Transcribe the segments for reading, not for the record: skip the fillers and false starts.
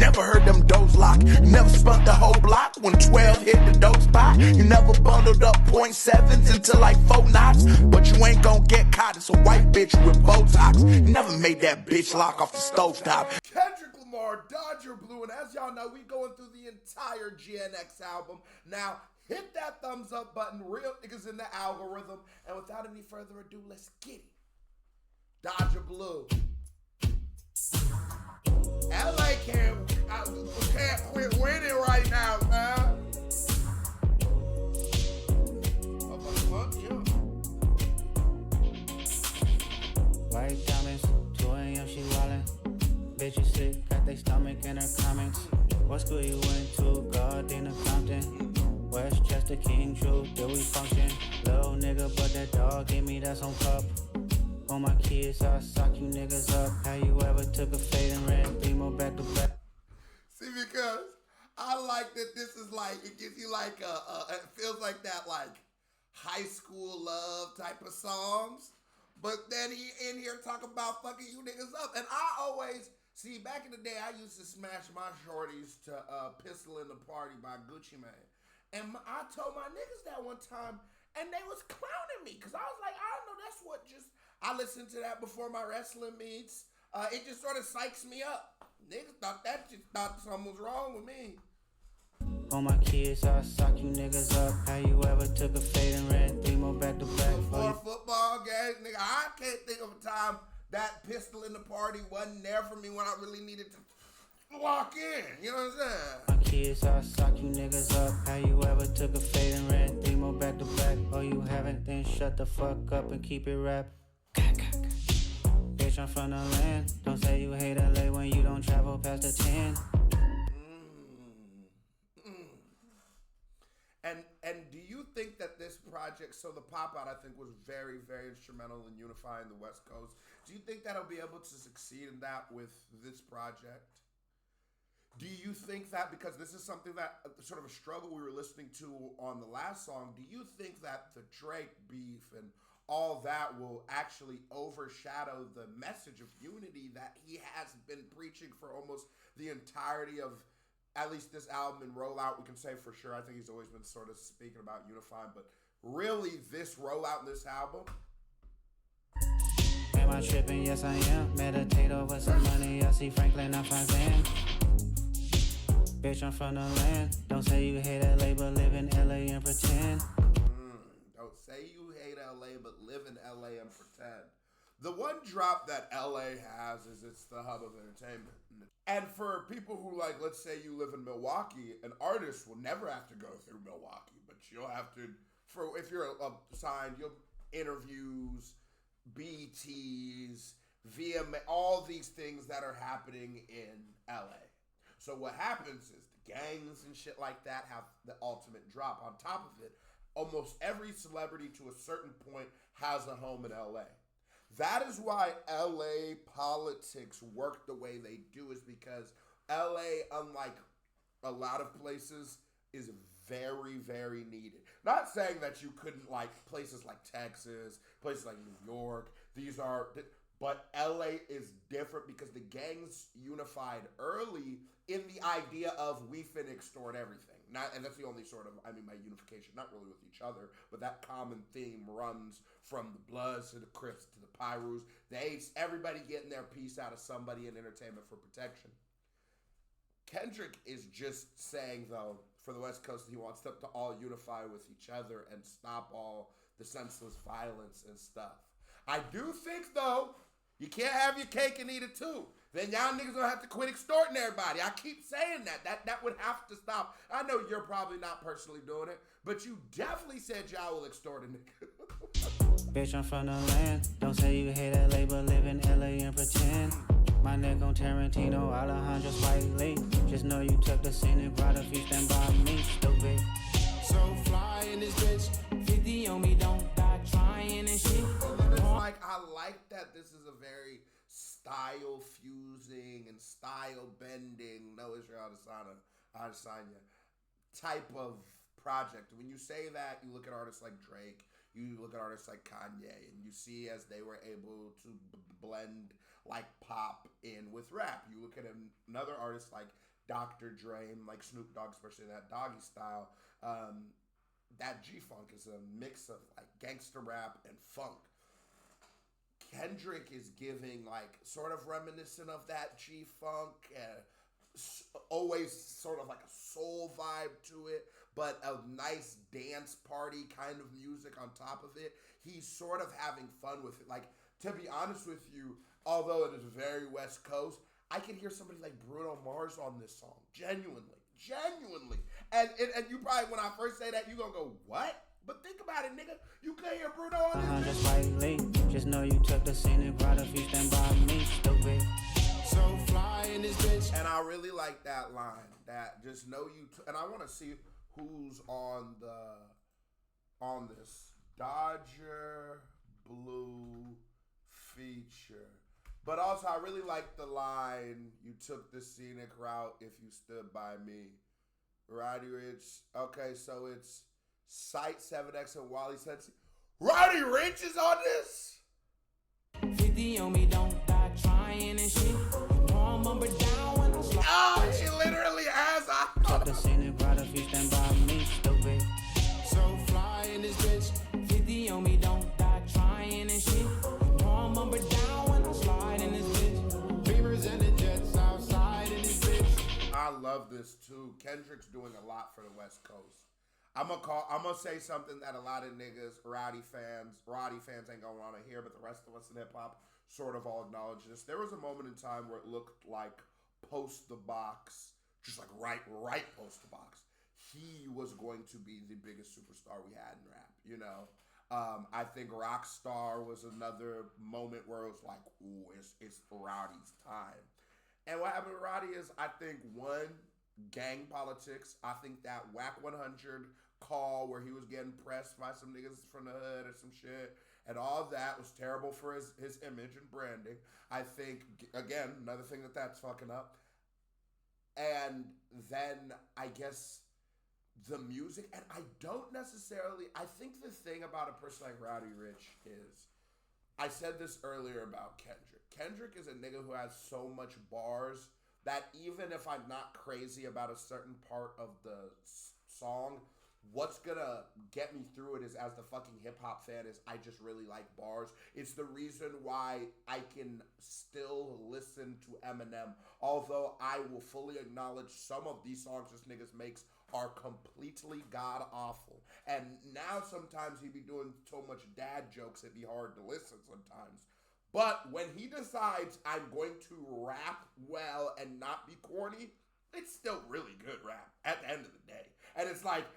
Never heard them doors lock. You never spun the whole block when 12 hit the dope spot. You never bundled up .7s into like 4 knots. But you ain't gon' get caught. It's a white bitch with Botox. You never made that bitch lock off the stovetop. Kendrick Lamar, Dodger Blue, and as y'all know, we going through the entire GNX album. Now, hit that thumbs up button, real niggas in the algorithm. And without any further ado, let's get it. Dodger Blue. LA can't quit winning right now, man. Fuck you. White diamonds, 2 a.m. she wildin'. Bitches sick, got they stomach in her comments. What school you went to? Gardena Compton. Westchester, King True, do we function? Little nigga, but that dog gave me that some cup. On my kids, I sock you niggas up. How you ever took a fade and red Beamer back to back? See, because I like that this is like, it gives you like it feels like that like high school love type of songs. But then he in here talk about fucking you niggas up. And I always, see, back in the day, I used to smash my shorties to Pistol in the Party by Gucci Mane. And I told my niggas that one time, and they was clowning me. Because I was like, I don't know, that's what just, I listened to that before my wrestling meets. It just sort of psychs me up. Niggas thought something was wrong with me. On my kids, I sock you niggas up. How you ever took a fade and red Beamer back to back? Before football games, nigga, I can't think of a time that Pistol in the Party wasn't there for me when I really needed to lock in. You know what I'm saying? My kids, I sock you niggas up. How you ever took a fade and red Beamer back to back? Oh, you haven't? Then shut the fuck up and keep it rap. Bitch, I'm from the land. Don't say you hate LA when you don't travel past the 10. And do you think that this project, so the pop out, I think, was very, very instrumental in unifying the West Coast. Do you think that'll be able to succeed in that with this project? Do you think that, because this is something that, sort of a struggle we were listening to on the last song, do you think that the Drake beef and all that will actually overshadow the message of unity that he has been preaching for almost the entirety of at least this album and rollout? We can say for sure, I think he's always been sort of speaking about unifying, but really this rollout in this album? Am I tripping? Yes, I am. Meditate over some money. I see Franklin, I'm fine saying. Bitch, I'm from the land. Don't say you hate LA, but live in LA and pretend. Don't say you hate LA, but live in LA and pretend. The one drop that LA has is it's the hub of entertainment. And for people who, like, let's say you live in Milwaukee, an artist will never have to go through Milwaukee, but you'll have to, for if you're signed, you'll interviews, BTs, VMA, all these things that are happening in LA. So what happens is the gangs and shit like that have the ultimate drop. On top of it, almost every celebrity to a certain point has a home in LA. That is why LA politics work the way they do, is because LA, unlike a lot of places, is very, very needed. Not saying that you couldn't, like, places like Texas, places like New York, but LA is different because the gangs unified early in the idea of we finna extort everything. And that's the only sort of, by unification, not really with each other, but that common theme runs from the Bloods to the Crips to the Pyrus, the Apes, everybody getting their piece out of somebody in entertainment for protection. Kendrick is just saying, though, for the West Coast, he wants them to all unify with each other and stop all the senseless violence and stuff. I do think, though, you can't have your cake and eat it too. Then y'all niggas gonna have to quit extorting everybody. I keep saying that. That would have to stop. I know you're probably not personally doing it, but you definitely said y'all will extort a nigga. Bitch, I'm from the land. Don't say you hate LA, but live in LA and pretend. My neck on Tarantino, Alejandro Spike Lee. Just know you took the scenic route if you stand by me, stupid. So fly in this bitch, 50 on me, don't die trying and shit. I like that this is a very style fusing and style bending, no Israel Adesanya type of project. When you say that, you look at artists like Drake, you look at artists like Kanye, and you see as they were able to blend like pop in with rap. You look at another artist like Dr. Dre and like Snoop Dogg, especially that Doggy Style. That G-Funk is a mix of like gangster rap and funk. Kendrick is giving like sort of reminiscent of that G-Funk and always sort of like a soul vibe to it, but a nice dance party kind of music on top of it. He's sort of having fun with it. Like, to be honest with you, although it is very West Coast, I can hear somebody like Bruno Mars on this song. Genuinely. And you probably, when I first say that, you gonna go, what? But think about it, nigga. You could hear Bruno on this. Just lightly. Just know you took the scenic route if you stand by me, stupid. So fly in this bitch. And I really like that line. That just know you. And I want to see who's on this Dodger Blue feature. But also, I really like the line, you took the scenic route if you stood by me. Roddy Ricch. Okay, so it's Sight 7X and Wally Sensi. Roddy Ricch is on this? 50 on me, don't die trying and shit. Warm umber down when I slide. Oh, she literally has Took the scenic route if you stand by me, stupid. So fly in this bitch. 50 on me, don't die trying and shit. Warm umber down when I slide in this bitch. Beavers and the jets outside in this bitch. I love this too. Kendrick's doing a lot for the West Coast. I'm gonna say something that a lot of niggas, Roddy fans ain't gonna want to hear, but the rest of us in hip hop sort of all acknowledge this. There was a moment in time where it looked like post the box, just like right post the box, he was going to be the biggest superstar we had in rap, you know? I think Rockstar was another moment where it was like, ooh, it's Roddy's time. And what happened with Roddy is, I think, one, gang politics. I think that Whack 100 call where he was getting pressed by some niggas from the hood or some shit, and all of that was terrible for his image and branding. I think, again, another thing that's fucking up. And then, I guess, the music, and I think the thing about a person like Roddy Ricch is, I said this earlier about Kendrick. Kendrick is a nigga who has so much bars that even if I'm not crazy about a certain part of the song, what's gonna get me through it is, as the fucking hip-hop fan, is I just really like bars. It's the reason why I can still listen to Eminem, although I will fully acknowledge some of these songs this niggas makes are completely god-awful. And now sometimes he be doing so much dad jokes it'd be hard to listen sometimes. But when he decides I'm going to rap well and not be corny, it's still really good rap at the end of the day. And it's like,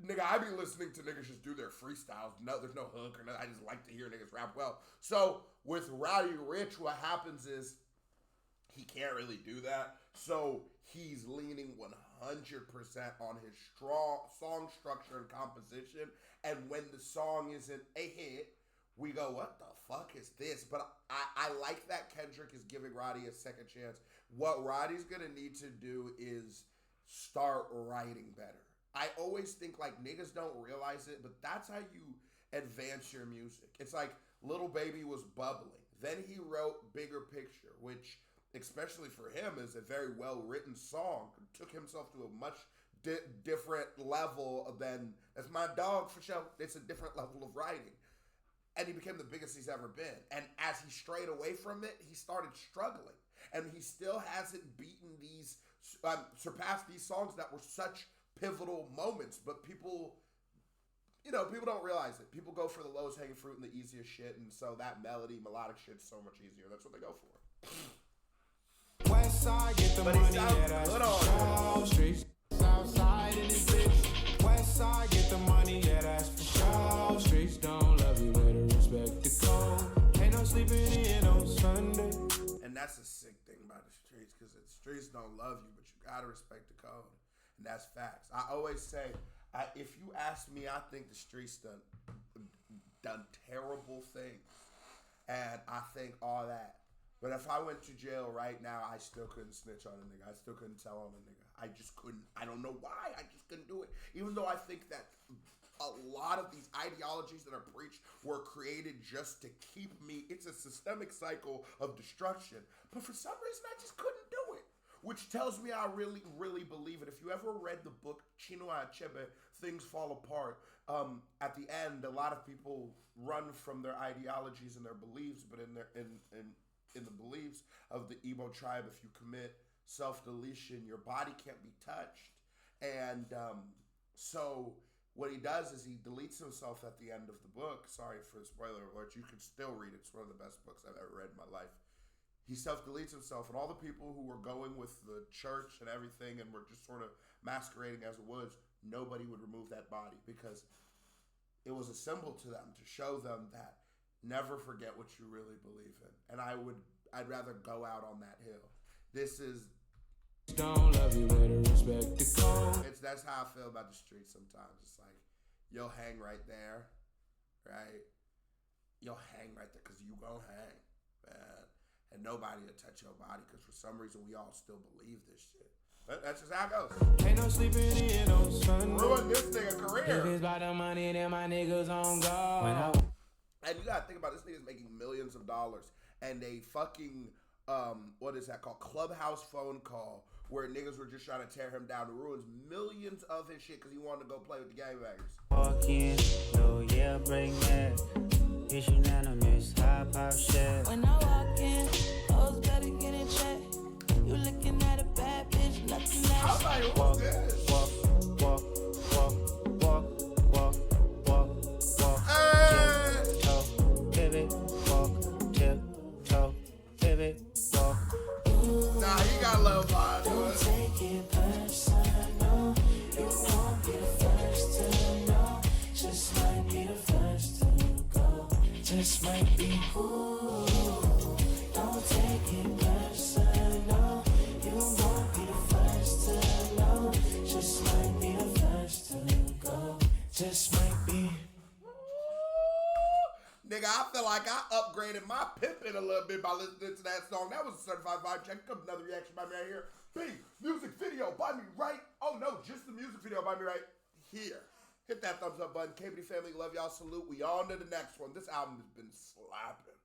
nigga, I be listening to niggas just do their freestyles. No, there's no hook or nothing. I just like to hear niggas rap well. So with Roddy Ricch, what happens is he can't really do that. So he's leaning 100% on his strong song structure and composition. And when the song isn't a hit, we go, what the fuck is this? But I like that Kendrick is giving Roddy a second chance. What Roddy's going to need to do is start writing better. I always think, like, niggas don't realize it, but that's how you advance your music. It's like Lil Baby was bubbling. Then he wrote Bigger Picture, which, especially for him, is a very well-written song. Took himself to a much different level than, that's my dog for sure. It's a different level of writing. And he became the biggest he's ever been. And as he strayed away from it, he started struggling. And he still hasn't beaten these, surpassed these songs that were such pivotal moments. But people, people don't realize it. People go for the lowest hanging fruit and the easiest shit. And so that melodic shit's so much easier. That's what they go for. West side, get the But money, he sounds yeah, good that's on for streets outside in this bitch. West side, get the money, yeah, that's for sure. Streets don't love you, better respect the code. Ain't no sleeping in on Sunday. And that's the sick thing about the streets, because the streets don't love you, but you gotta respect the code. And that's facts. I always say, if you ask me, I think the streets done terrible things. And I think all that. But if I went to jail right now, I still couldn't snitch on a nigga. I still couldn't tell on a nigga. I just couldn't. I don't know why. I just couldn't do it. Even though I think that a lot of these ideologies that are preached were created just to keep me. It's a systemic cycle of destruction. But for some reason, I just couldn't do it. which tells me I really, really believe it. If you ever read the book Chinua Achebe, Things Fall Apart, at the end, a lot of people run from their ideologies and their beliefs, but in the beliefs of the Igbo tribe, if you commit self-deletion, your body can't be touched. And so what he does is he deletes himself at the end of the book. Sorry for the spoiler alert. You can still read it. It's one of the best books I've ever read in my life. He self-deletes himself, and all the people who were going with the church and everything and were just sort of masquerading as it was, nobody would remove that body because it was a symbol to them to show them that never forget what you really believe in. And I'd rather go out on that hill. This is Don't love you, better respect the code. that's how I feel about the streets sometimes. It's like you'll hang right there, right? You'll hang right there because you gonna hang, man. And nobody will touch your body because for some reason we all still believe this shit. But that's just how it goes. Ain't no sleeping in on Sunday. Ruin this nigga If career. it's about the money, then my niggas on guard. And you gotta think about this nigga's making millions of dollars and a fucking what is that called? Clubhouse phone call where niggas were just trying to tear him down. It ruins millions of his shit because he wanted to go play with the gangbangers. Walk in, oh yeah, bring that. It's unanimous, high pop shit. When I walk in, hoes better get in check. You looking at a bad bitch, nothing I that was like, who's Walk, this? walk, walk, walk, walk, walk, walk. Hey! Tiptoe, pivot, walk, tiptoe, pivot, walk. Nah, he got a little vibe. Don't take it personal. You won't be the first to know. Just might be the first to go. Just might be. Ooh, don't take it personal. You won't be the first to know. Just might be the first to go. Just might be. Nigga, I feel like I upgraded my pimping a little bit by listening to that song. That was a certified vibe check. Another reaction by me right here. B, music video by me right. Oh no, just the music video by me right here. Hit that thumbs up button. KBD family, love y'all. Salute. We on to the next one. This album has been slapping.